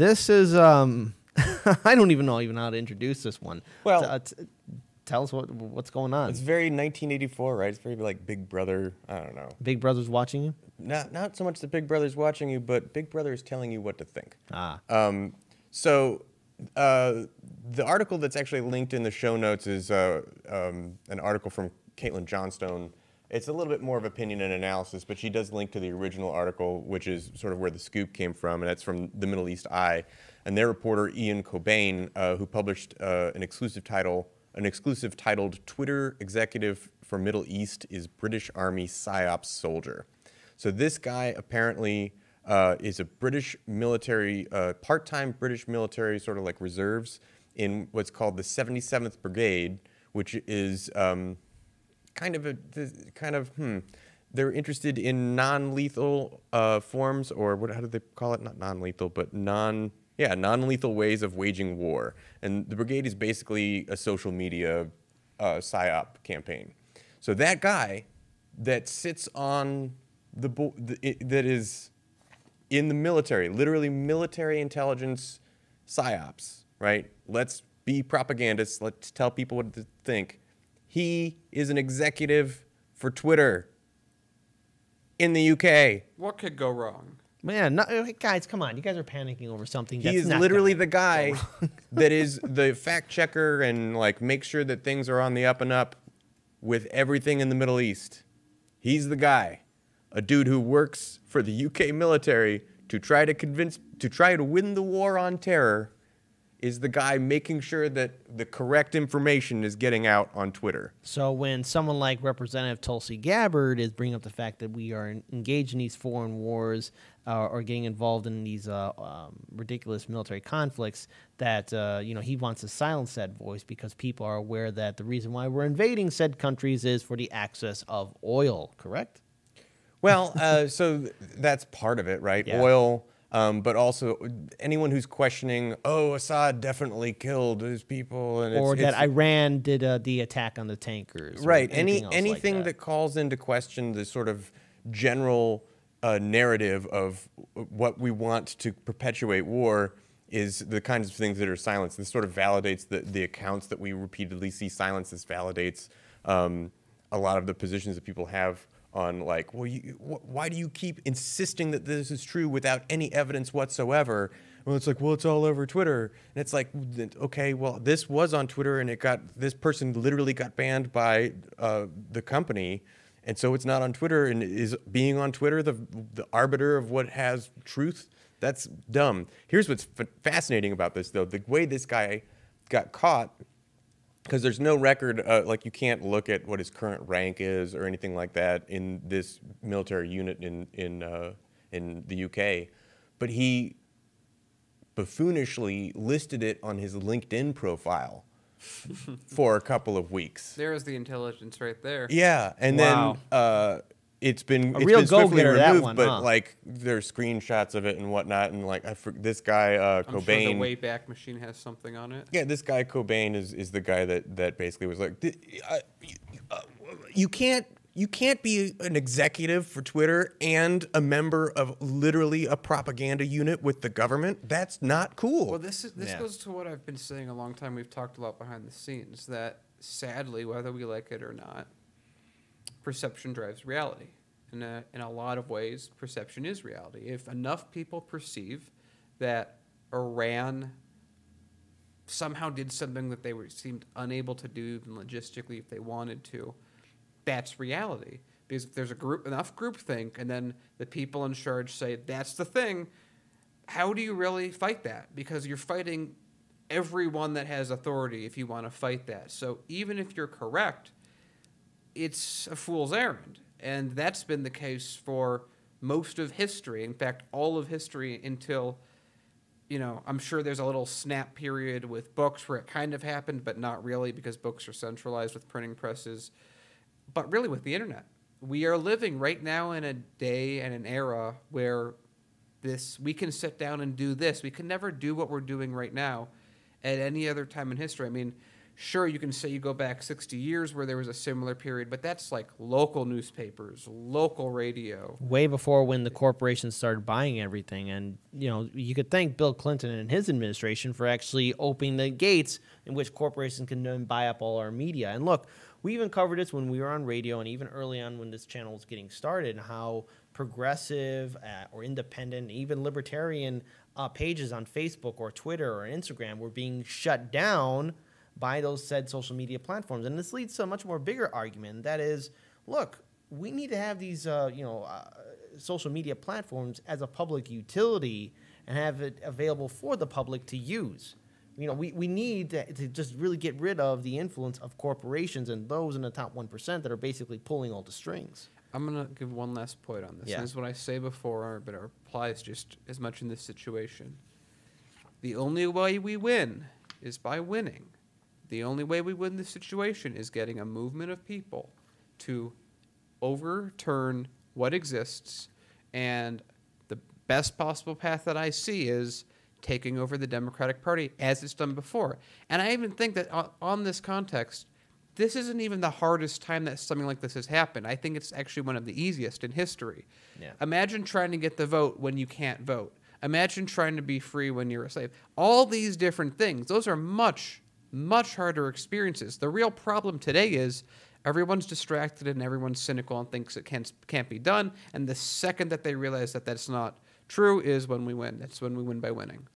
This is I don't even know how to introduce this one. Well, tell us what's going on. it's very 1984, right? It's very like Big Brother. I don't know. Big Brother's watching you? Not so much that Big Brother's watching you, but Big Brother is telling you what to think. So the article that's actually linked in the show notes is an article from Caitlin Johnstone. It's a little bit more of opinion and analysis, but she does link to the original article, which is sort of where the scoop came from, and that's from the Middle East Eye. And their reporter, Ian Cobain, who published an exclusive titled Twitter Executive for Middle East is British Army PSYOPs Soldier. So this guy apparently is a British military, part-time British military, sort of like reserves, in what's called the 77th Brigade, which is they're interested in non-lethal forms, or how do they call it? Not non-lethal, but non-lethal ways of waging war. And the brigade is basically a social media PSYOP campaign. So that guy that sits on that is in the military, literally military intelligence PSYOPs, right? Let's be propagandists. Let's tell people what to think. He is an executive for Twitter in the UK. What could go wrong? Man, guys, come on. You guys are panicking over something. He is literally the guy that is the fact checker and like make sure that things are on the up and up with everything in the Middle East. He's the guy, a dude who works for the UK military to try to win the war on terror, is the guy making sure that the correct information is getting out on Twitter. So when someone like Representative Tulsi Gabbard is bringing up the fact that we are engaged in these foreign wars or getting involved in these ridiculous military conflicts, that he wants to silence that voice because people are aware that the reason why we're invading said countries is for the access of oil, correct? Well, so that's part of it, right? Yeah. Oil. But also anyone who's questioning, oh, Assad definitely killed his people, and or that Iran did the attack on the tankers, right? Anything Anything that calls into question the sort of general narrative of what we want to perpetuate war is the kinds of things that are silenced. This sort of validates the accounts that we repeatedly see silenced. This validates a lot of the positions that people have on like, well, why do you keep insisting that this is true without any evidence whatsoever? Well, it's like, well, it's all over Twitter. And it's like, okay, well, this was on Twitter, and this person literally got banned by the company. And so it's not on Twitter, and is being on Twitter the arbiter of what has truth? That's dumb. Here's what's fascinating about this, though. The way this guy got caught, because there's no record, like you can't look at what his current rank is or anything like that in this military unit in the UK, but he buffoonishly listed it on his LinkedIn profile for a couple of weeks. There's the intelligence right there. Yeah, and Wow. then it's been real swiftly go-getter, that removed, one, but huh? like there's screenshots of it and whatnot, and like this guy I'm Cobain. sure the Wayback Machine has something on it. Yeah, this guy Cobain is the guy that basically was like, you can't be an executive for Twitter and a member of literally a propaganda unit with the government. That's not cool. Well, this goes to what I've been saying a long time. We've talked a lot behind the scenes that sadly, whether we like it or not, perception drives reality. In a lot of ways, perception is reality. If enough people perceive that Iran somehow did something that they seemed unable to do even logistically if they wanted to, that's reality. Because if there's enough groupthink, and then the people in charge say that's the thing, how do you really fight that? Because you're fighting everyone that has authority if you want to fight that. So even if you're correct, it's a fool's errand. And that's been the case for most of history. In fact, all of history until, I'm sure there's a little snap period with books where it kind of happened, but not really, because books are centralized with printing presses. But really with the internet, we are living right now in a day and an era where we can sit down and do this. We can never do what we're doing right now at any other time in history. I mean, Sure, you can say you go back 60 years where there was a similar period, but that's like local newspapers, local radio. Way before when the corporations started buying everything. And, you could thank Bill Clinton and his administration for actually opening the gates in which corporations can then buy up all our media. And look, we even covered this when we were on radio and even early on when this channel was getting started, and how progressive or independent, even libertarian pages on Facebook or Twitter or Instagram were being shut down by those said social media platforms. And this leads to a much more bigger argument. That is, look, we need to have these, social media platforms as a public utility and have it available for the public to use. We need to just really get rid of the influence of corporations and those in the top 1% that are basically pulling all the strings. I'm going to give one last point on this. Yeah. And this is what I say before, but it applies just as much in this situation. The only way we win is by winning. The only way we win this situation is getting a movement of people to overturn what exists, and the best possible path that I see is taking over the Democratic Party as it's done before. And I even think that on this context, this isn't even the hardest time that something like this has happened. I think it's actually one of the easiest in history. Yeah. Imagine trying to get the vote when you can't vote. Imagine trying to be free when you're a slave. All these different things, those are much, much harder experiences. The real problem today is everyone's distracted and everyone's cynical and thinks it can't be done. And the second that they realize that that's not true is when we win. That's when we win by winning.